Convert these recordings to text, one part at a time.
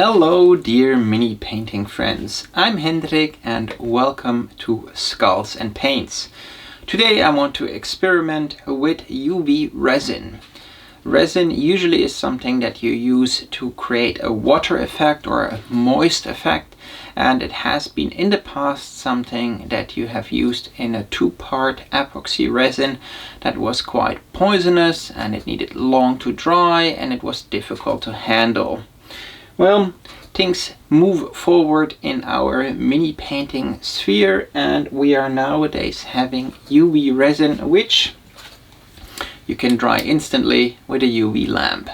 Hello dear mini painting friends, I'm Hendrik and welcome to Skulls and Paints. Today I want to experiment with UV resin. Resin usually is something that you use to create a water effect or a moist effect, and it has been in the past something that you have used in a two-part epoxy resin that was quite poisonous and it needed long to dry and it was difficult to handle. Well, things move forward in our mini painting sphere and we are nowadays having UV resin, which you can dry instantly with a UV lamp.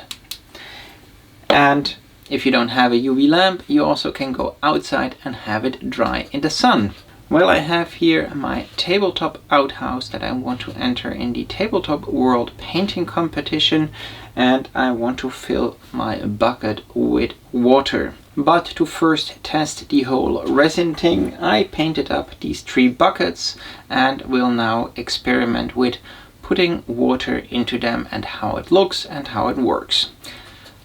And if you don't have a UV lamp, you also can go outside and have it dry in the sun. Well, I have here my tabletop outhouse that I want to enter in the Tabletop World Painting Competition, and I want to fill my bucket with water. But to first test the whole resin thing, I painted up these 3 buckets and will now experiment with putting water into them and how it looks and how it works.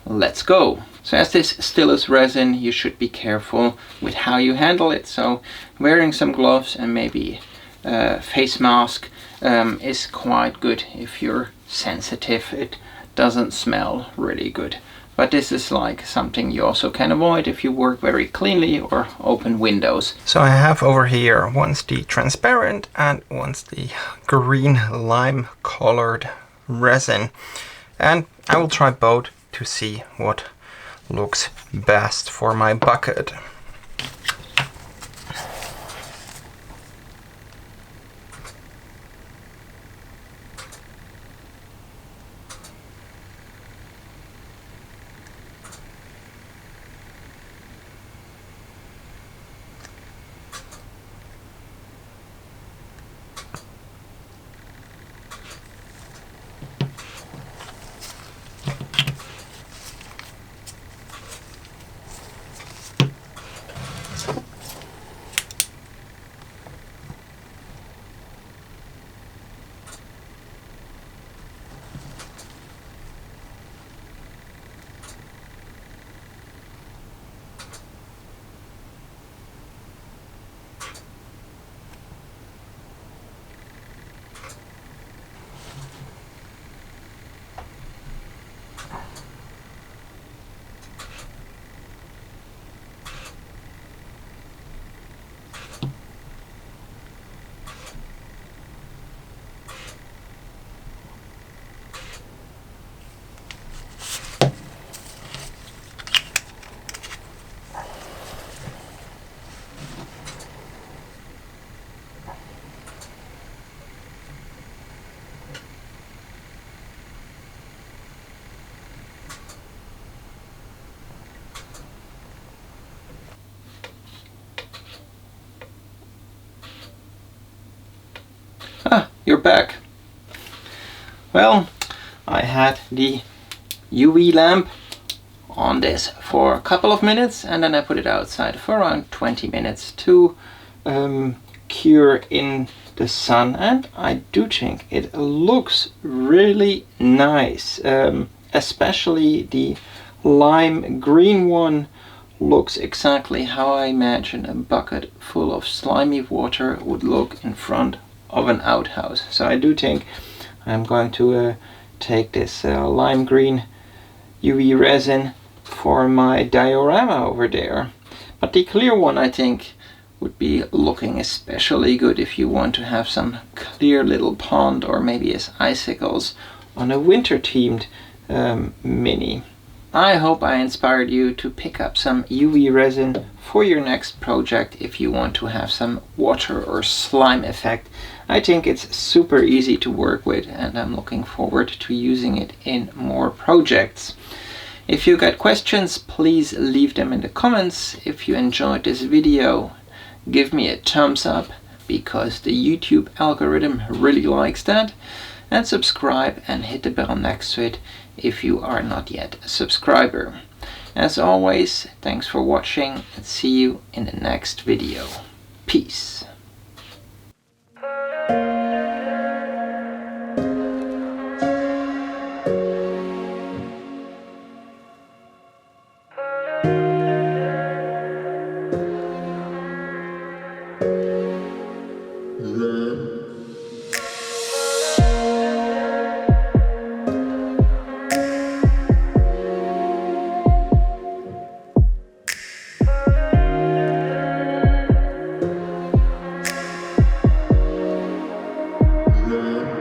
Let's go! So as this still is resin, you should be careful with how you handle it. So wearing some gloves and maybe a face mask is quite good if you're sensitive. It doesn't smell really good. But this is like something you also can avoid if you work very cleanly or open windows. So I have over here once the transparent and once the green lime colored resin. And I will try both to see what looks best for my bucket. You're back. Well, I had the UV lamp on this for a couple of minutes and then I put it outside for around 20 minutes to cure in the sun, and I do think it looks really nice. Especially the lime green one looks exactly how I imagine a bucket full of slimy water would look in front of an outhouse. So I do think I'm going to take this lime green UV resin for my diorama over there. But the clear one I think would be looking especially good if you want to have some clear little pond or maybe as icicles on a winter themed mini. I hope I inspired you to pick up some UV resin for your next project if you want to have some water or slime effect. I think it's super easy to work with and I'm looking forward to using it in more projects. If you got questions, please leave them in the comments. If you enjoyed this video, give me a thumbs up because the YouTube algorithm really likes that. And subscribe and hit the bell next to it if you are not yet a subscriber. As always, thanks for watching and see you in the next video. Peace. Bye.